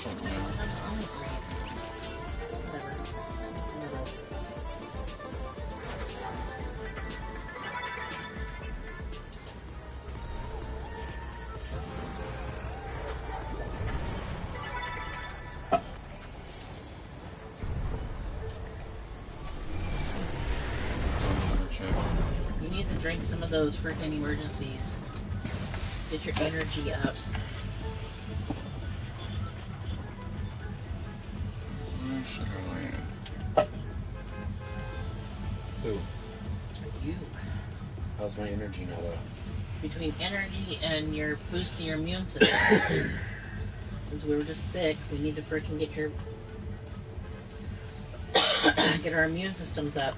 Oh, no. Whatever. You need to drink some of those freaking emergencies. Get your energy up. Where should I land? Who? You. How's my energy not up? Between energy and your boosting your immune system. Because we were just sick, we need to freaking get your get our immune systems up.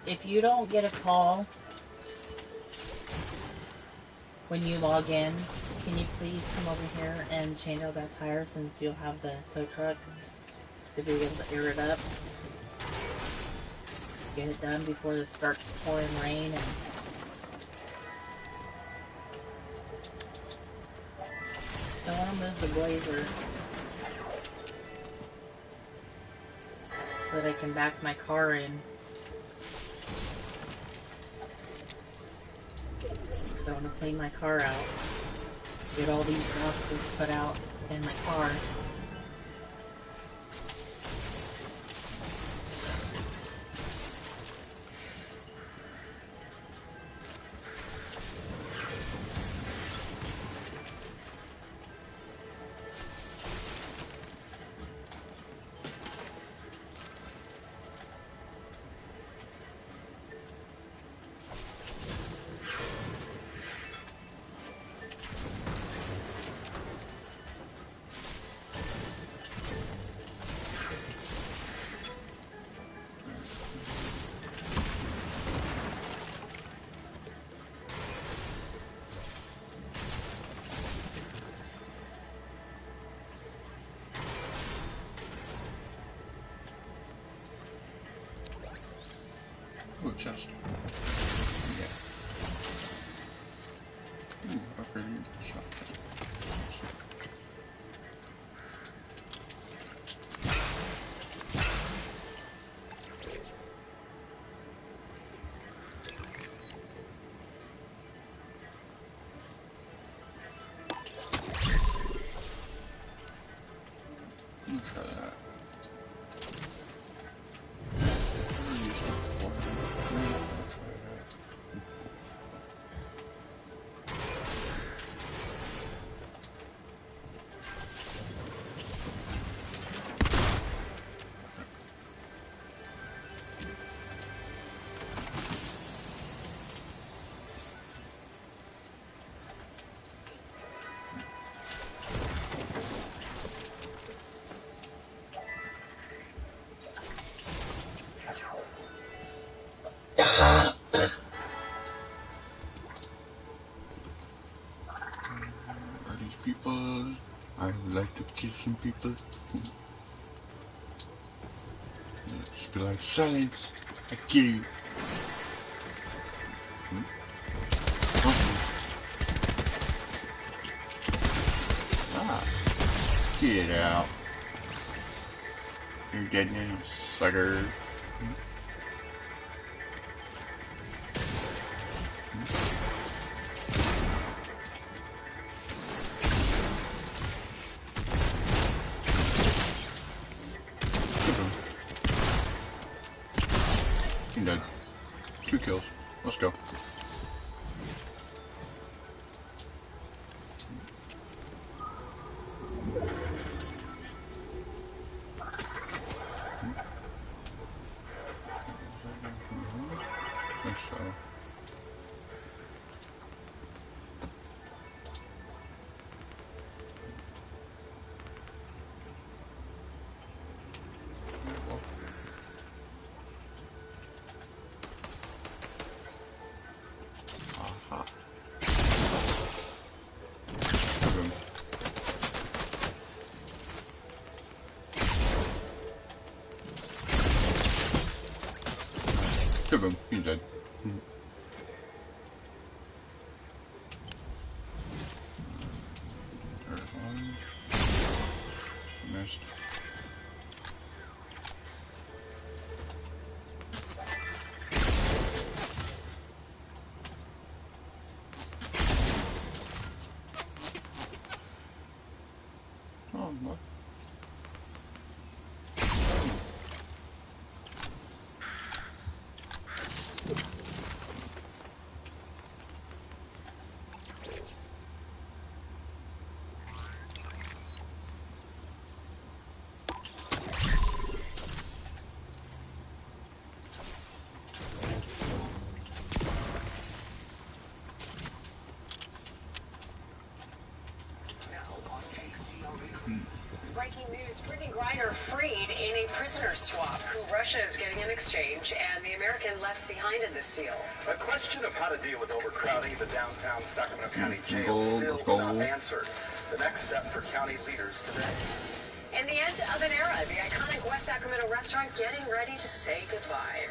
If you don't get a call when you log in, can you please come over here and change out that tire since you'll have the tow truck to be able to air it up. Get it done before it starts pouring rain and so I want to move the blazer so that I can back my car in. I want to clean my car out. Get all these boxes put out in my car. Ooh, chest. Yeah. Ooh, upgrading shotgun. Let me try that. Never used it before. I'll try that. Are these people? I would like to kill some people. Just be like, silence! I kill you! Ah! Get out! You're dead now, sucker! You're dead. 2 kills. Let's go. him. He's dead. There's one. Missed. Oh, what? Breaking news, Brittany Griner freed in a prisoner swap who Russia is getting in exchange, and the American left behind in this deal. A question of how to deal with overcrowding at the downtown Sacramento County Jail Gold, still gold. not answered. The next step for county leaders today. In the end of an era, the iconic West Sacramento restaurant getting ready to say goodbye.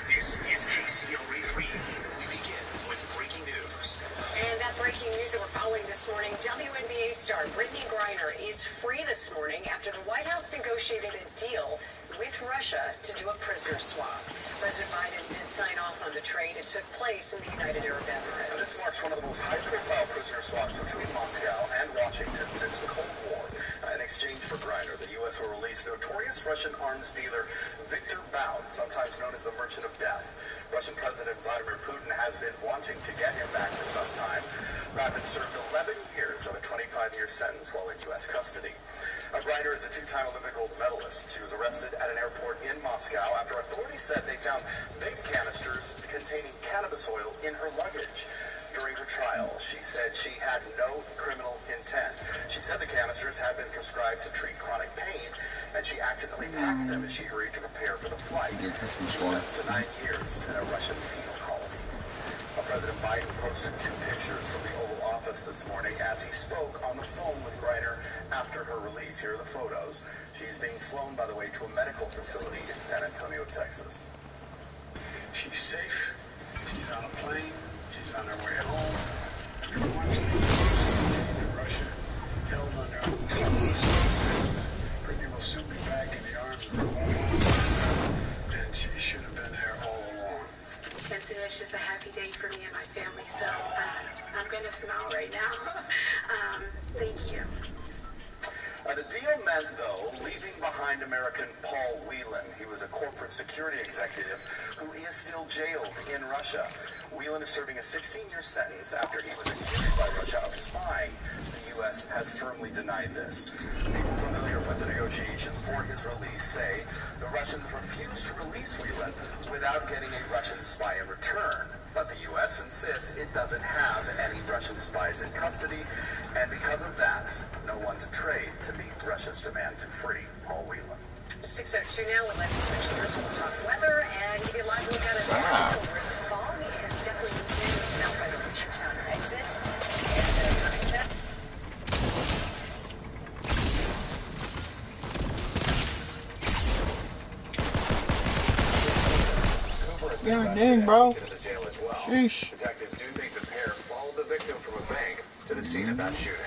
This is KCLA 3. We begin with breaking news. And that breaking news that we're following this morning, WNBA star Brittany Griner is free this morning after the White House negotiated a deal with Russia to do a prisoner swap. President Biden did sign off on the trade. It took place in the United Arab Emirates. This marks one of the most high-profile prisoner swaps between Moscow and Washington since the Cold War. In exchange for Griner, the U.S. will release notorious Russian arms dealer Victor Bout, sometimes known as the Merchant of Death. Russian President Vladimir Putin has been wanting to get him back for some time. Bout served 11 years of a 25-year sentence while in U.S. custody. Griner is a two-time Olympic gold medalist. She was arrested at an airport in Moscow after authorities said they found vape canisters containing cannabis oil in her luggage. During her trial, she said she had no criminal intent. She said the canisters had been prescribed to treat chronic pain, and she accidentally packed them as she hurried to prepare for the flight. She was sentenced to 9 years in a Russian penal colony. President Biden posted 2 pictures from the Oval Office this morning as he spoke on the phone with Griner after her release. Here are the photos. She's being flown, by the way, to a medical facility in San Antonio, Texas. She's safe. She's on a plane. She's on her way home. Everyone's in Russia, held under circumstances. Brittany will soon be back in the arms of her loved ones, and she should have been there all along. And today's just a happy day for me and my family, so I'm going to smile right now. Thank you. The deal meant, though, leaving behind American Paul Whelan. He was a corporate security executive who is still jailed in Russia. Whelan is serving a 16-year sentence after he was accused by Russia of spying. The U.S. has firmly denied this. People familiar with the negotiations for his release say the Russians refused to release Whelan without getting a Russian spy in return. But the U.S. insists it doesn't have any Russian spies in custody, and because of that, no one to trade to meet Russia's demand to free Paul Whelan. 6:02 now. Let's switch gears. We'll talk weather and give you a live look at it now, where the fog has definitely moved in south by the Richardtown exit. And time is set. Yeah, dang, bro. Into the jail as well. Sheesh. Detectives do think the pair followed the victim from a bank to the scene of that shooting.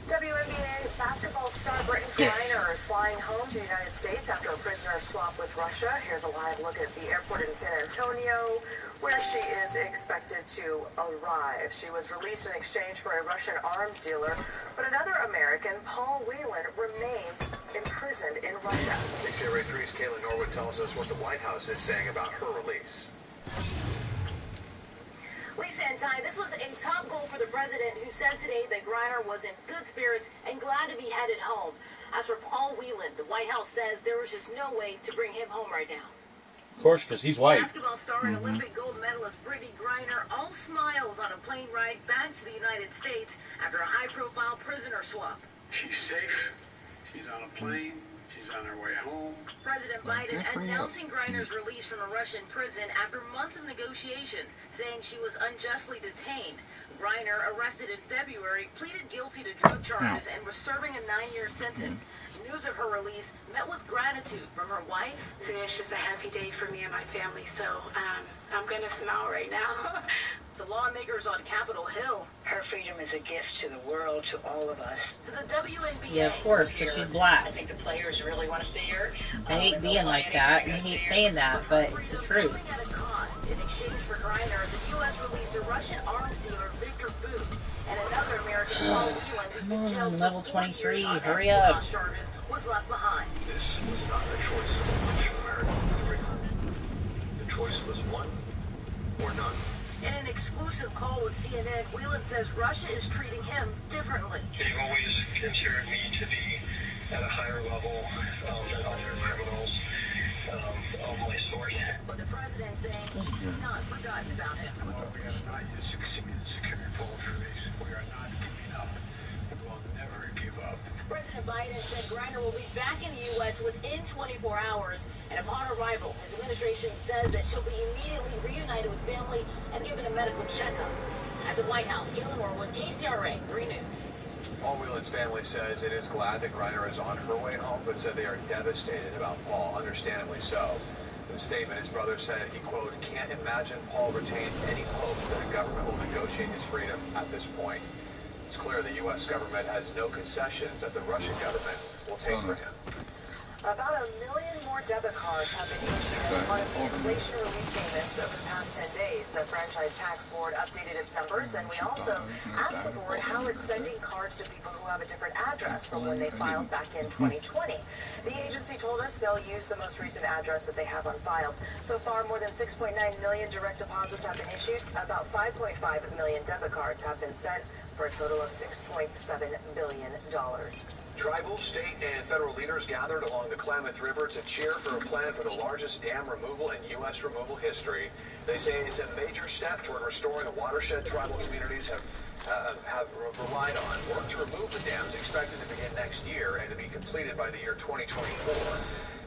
WNBA basketball star Brittany Griner is flying home to the United States after a prisoner swap with Russia. Here's a live look at the airport in San Antonio, where she is expected to arrive. She was released in exchange for a Russian arms dealer, but another American, Paul Whelan, remains imprisoned in Russia. KCRA 3's Kayla Norwood tells us what the White House is saying about her release. Lisa and Ty, this was a top goal for the president, who said today that Griner was in good spirits and glad to be headed home. As for Paul Whelan, the White House says there was just no way to bring him home right now. Of course, because he's white. Basketball star and Olympic gold medalist Brittany Griner all smiles on a plane ride back to the United States after a high-profile prisoner swap. She's safe. She's on a plane. She's on her way home. President Biden Good for you. announcing Griner's release from a Russian prison after months of negotiations, saying she was unjustly detained. Griner, arrested in February, pleaded guilty to drug charges and was serving a 9-year sentence. News of her release met with gratitude from her wife. Today is just a happy day for me and my family, so I'm going to smile right now. To lawmakers on Capitol Hill. Her freedom is a gift to the world, to all of us. To the WNBA. Yeah, of course, because she's black. I think the players really want to see her. I hate being like that, and I hate saying that, but it's the truth. At a cost. In exchange for Griner, the U.S. released a Russian arms dealer, Victor Boot, and another American, Paul Whelan, who's been jailed since level 4 years 23, on hurry up. espionage charges, was left behind. This was not a choice of which American to bring. The choice was one or none. In an exclusive call with CNN, Whelan says Russia is treating him differently. They've always considered me to be at a higher level than other criminals of my sort. But the president saying she's not forgotten about him. We have not yet succeeded in securing full release. We are not giving up. We will never give up. President Biden said Griner will be back in the U.S. within 24 hours, and upon arrival, his administration says that she'll be immediately reunited with family and given a medical checkup. At the White House, Caitlin Norwood, KCRA 3 News. Paul Whelan's family says it is glad that Griner is on her way home, but said they are devastated about Paul, understandably so. In a statement, his brother said he, quote, can't imagine Paul retains any hope that a government will negotiate his freedom at this point. It's clear the U.S. government has no concessions that the Russian government will take for him. About 1 million more debit cards have been issued as part of the inflation relief payments over the past 10 days. The Franchise Tax Board updated its numbers, and we also asked the board how it's sending cards to people who have a different address from when they filed back in 2020. The agency told us they'll use the most recent address that they have on file. So far, more than 6.9 million direct deposits have been issued. About 5.5 million debit cards have been sent, for a total of $6.7 billion. Tribal, state, and federal leaders gathered along the Klamath River to cheer for a plan for the largest dam removal in U.S. removal history. They say it's a major step toward restoring a watershed tribal communities have relied on. Work to remove the dams expected to begin next year and to be completed by the year 2024.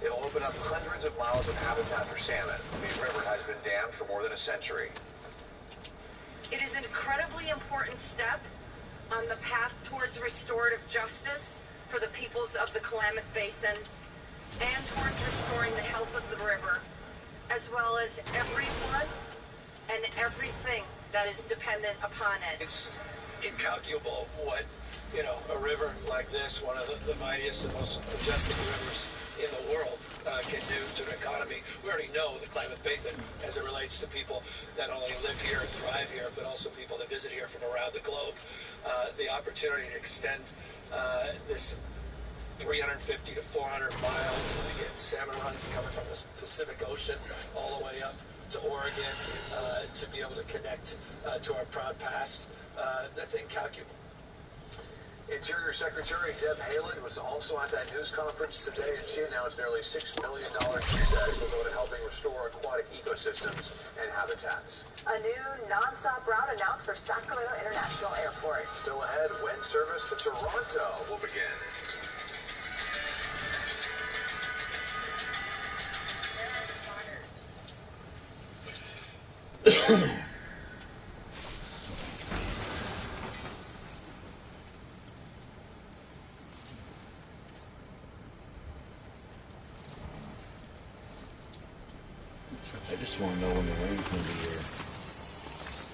It'll open up hundreds of miles of habitat for salmon. The river has been dammed for more than a century. It is an incredibly important step on the path towards restorative justice for the peoples of the Klamath Basin and towards restoring the health of the river, as well as everyone and everything that is dependent upon it. It's incalculable what, a river like this, one of the mightiest and most majestic rivers in the world, can do to an economy. We already know the Klamath Basin as it relates to people that not only live here and thrive here, but also people that visit here from around the globe. The opportunity to extend this 350 to 400 miles, and again, salmon runs coming from the Pacific Ocean all the way up to Oregon, to be able to connect to our proud past, that's incalculable. Interior Secretary Deb Haaland was also at that news conference today, and she announced nearly $6 million, she says, will go to helping restore aquatic ecosystems and habitats. A new non-stop route announced for Sacramento International Airport. Still ahead, when service to Toronto will begin. I just want to know when the rain's going to be here.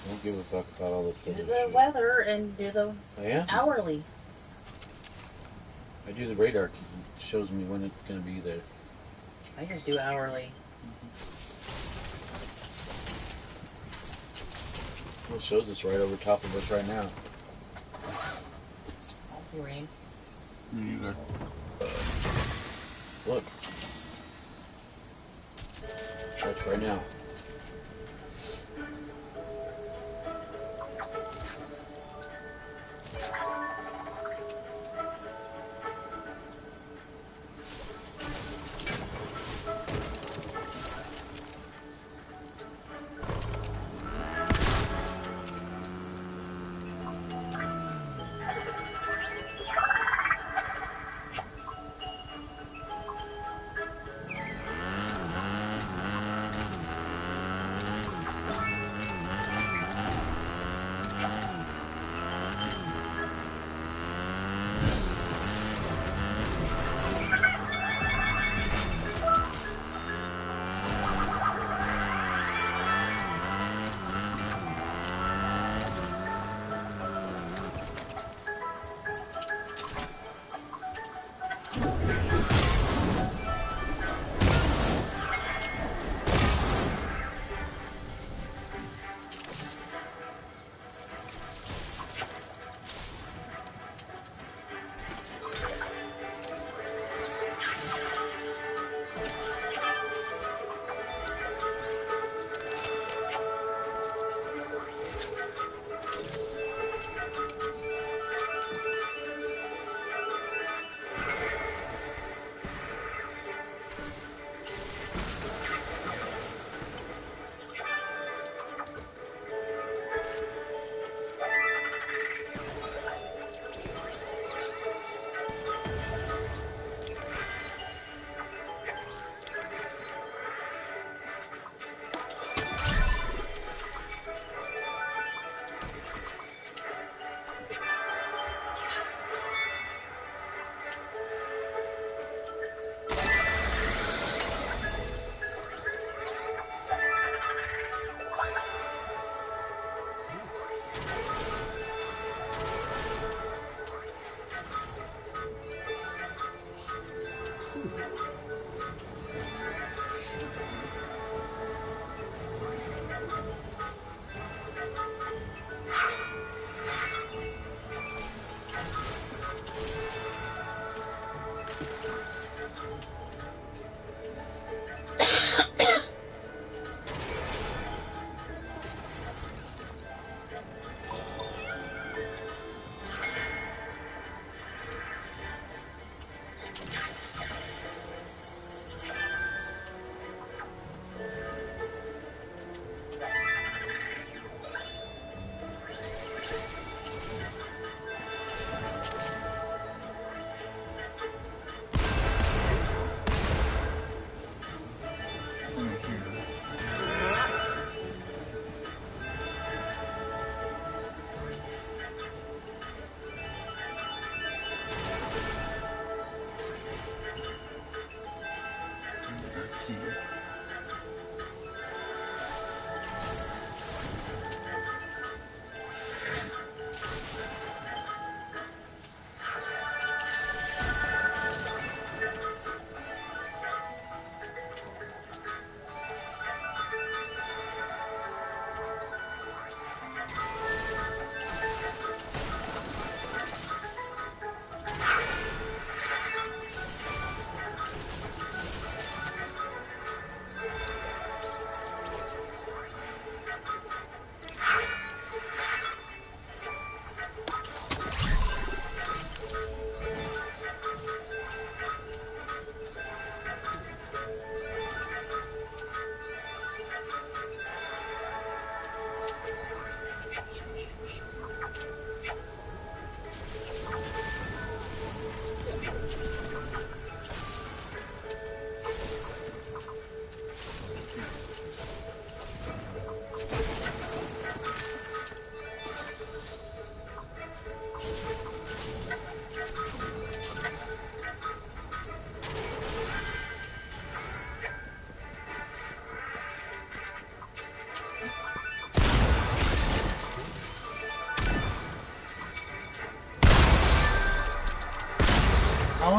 Don't give a fuck about all this Do other the shit. weather and do the Oh, yeah? hourly. I do the radar because it shows me when it's going to be there. I just do hourly. Well, it shows us right over top of us right now. I see rain. Me either. Look. That's right now.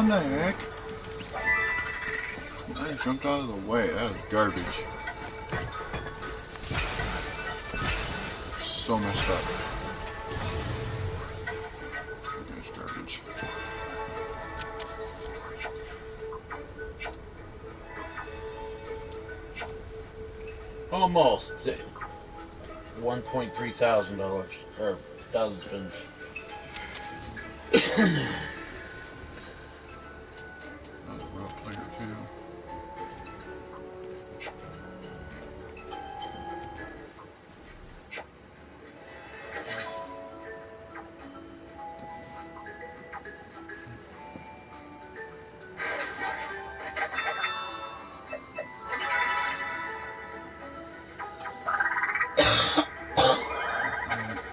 on the heck? I jumped out of the way. That was garbage. So messed up. That's garbage. Almost $1.3 thousand or dozen. Another real player too.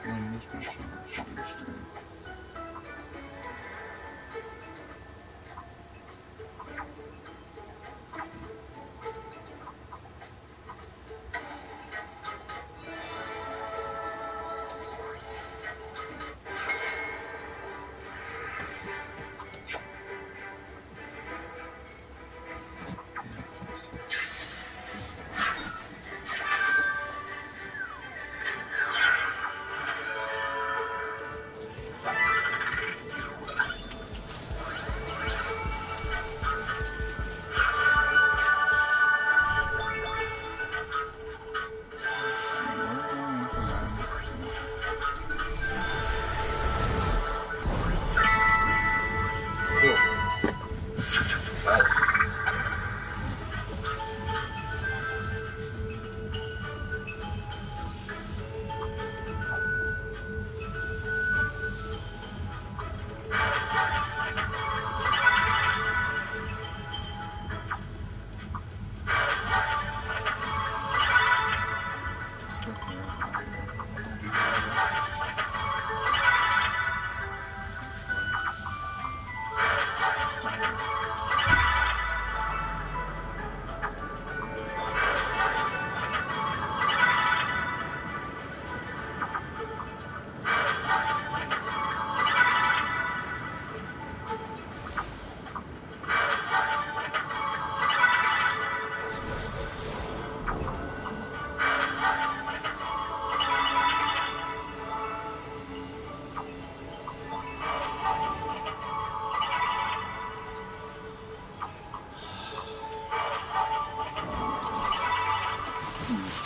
Win this match now. Should be this turn.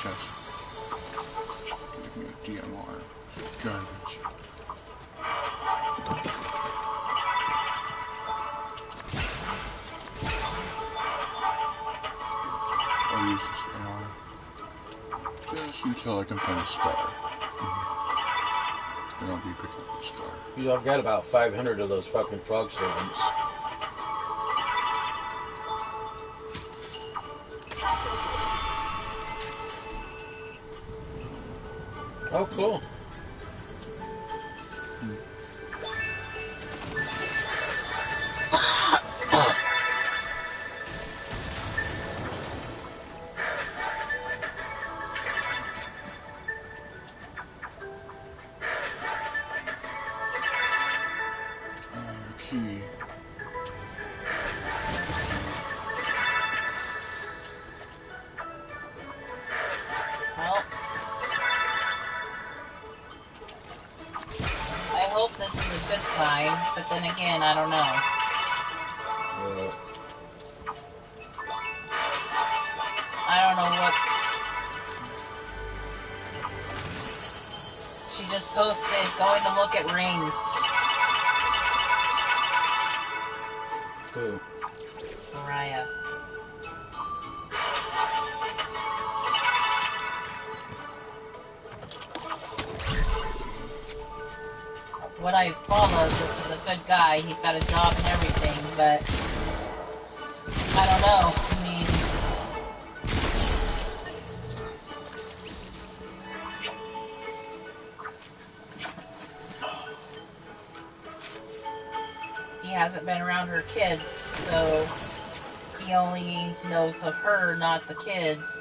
Chest. Give me a DMR. Garbage. I'll use this AR just until I can find a star. Then I'll be picking up the star. You I've got about 500 of those fucking frog servants. Oh, cool. Key. Well, I hope this is a good sign, but then again, I don't know. I don't know what... She just posted, going to look at rings. Who? Mariah. What I followed, this is a good guy, he's got a job and everything, but I don't know, I mean, he hasn't been around her kids, so he only knows of her, not the kids.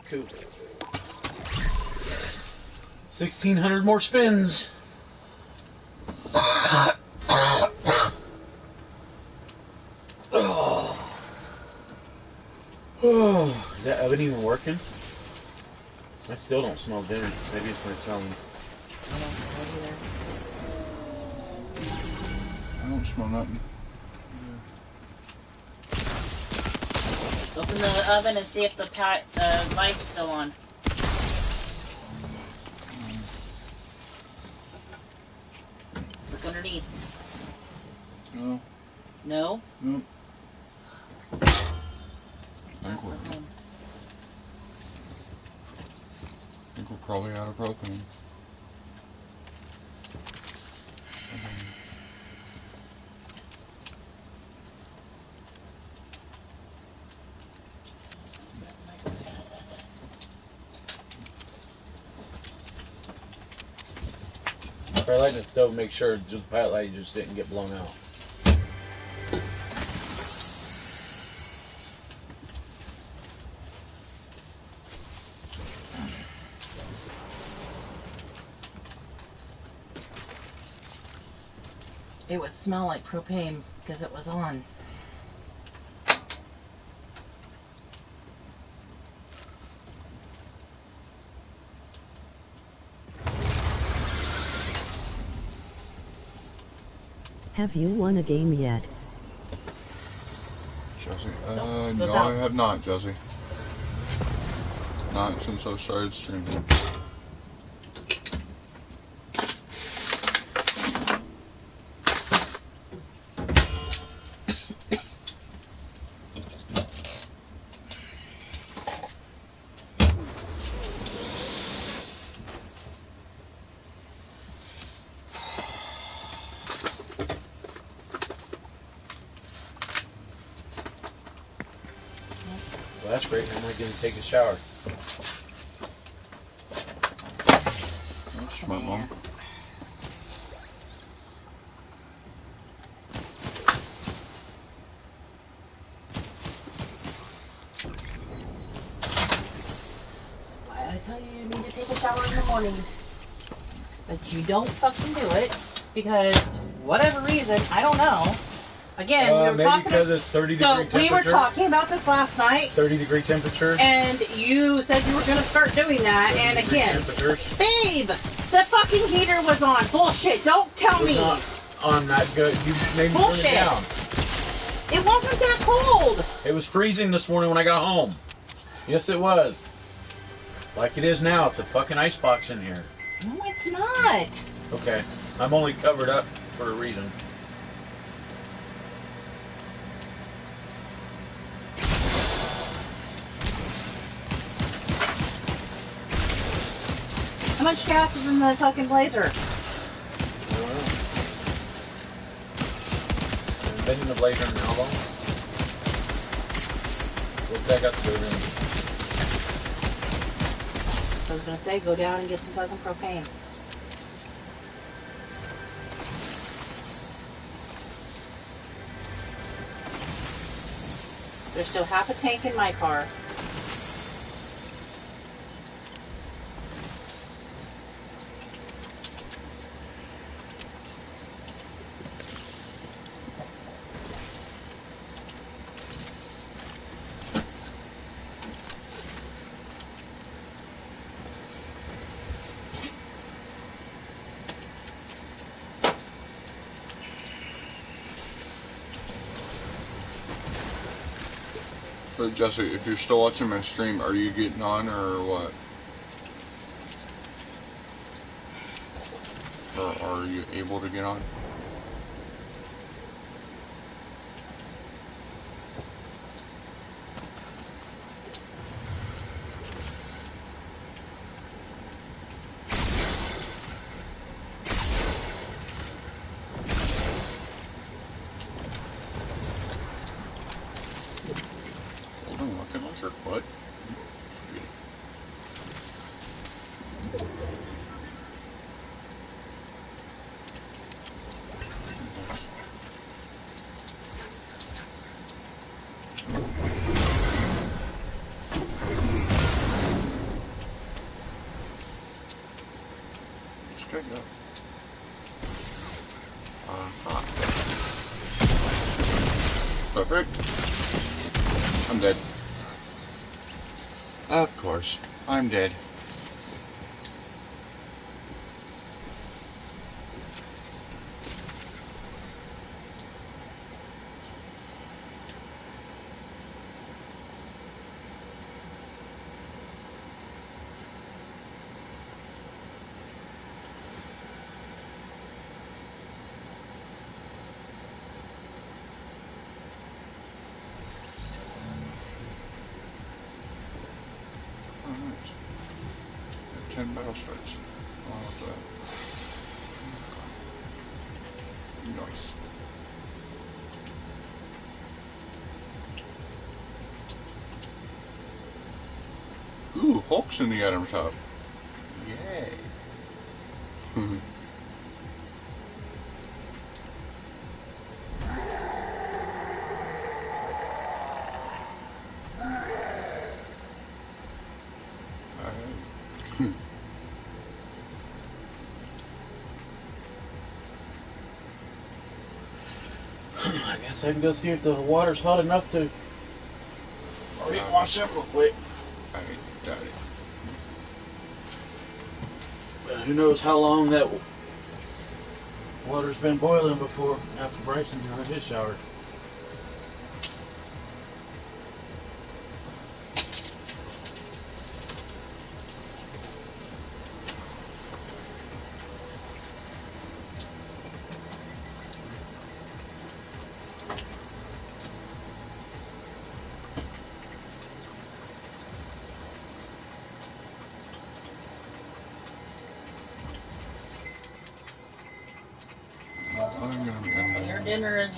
Cool. 1,600 more spins. Is that oven even working? I still don't smell dinner. Maybe it's my smelling. I don't smell nothing. Open the oven and see if the light's still on. Look underneath. No. No? No. I think we're probably out of propane. Try lighting the stove, make sure the pilot light just didn't get blown out. It would smell like propane because it was on. Have you won a game yet? Jesse? No, I have not, Jesse. Not since I started streaming. Well, that's great. I'm going to take a shower. That's smart, Mom. Why I tell you you need to take a shower in the mornings. But you don't fucking do it because whatever reason, I don't know. Again, we were maybe talking because it's 30 degree temperature. So we were talking about this last night. 30-degree temperature. And you said you were going to start doing that. And again, babe, the fucking heater was on. Bullshit. Don't tell me. Not on that good. You made me Bullshit. turn it down. It wasn't that cold. It was freezing this morning when I got home. Yes, it was. Like it is now. It's a fucking icebox in here. No, it's not. Okay. I'm only covered up for a reason. How much gas is in the fucking blazer? I don't know. I've been in the blazer in how long? What's that got to do with anything? So I was going to say, go down and get some fucking propane. There's still half a tank in my car. So Jesse, if you're still watching my stream, are you getting on or what? Or are you able to get on? Holding rocket launcher? What? Go. Perfect. I'm dead. Of course, I'm dead. Alright. 10 battle strikes. Nice. Ooh, Hulk's in the item shop. Yay. I guess I can go see if the water's hot enough to wash up real quick. I doubt it. But who knows how long that water's been boiling before after Bryson doing his shower. I'm gonna be Your dinner is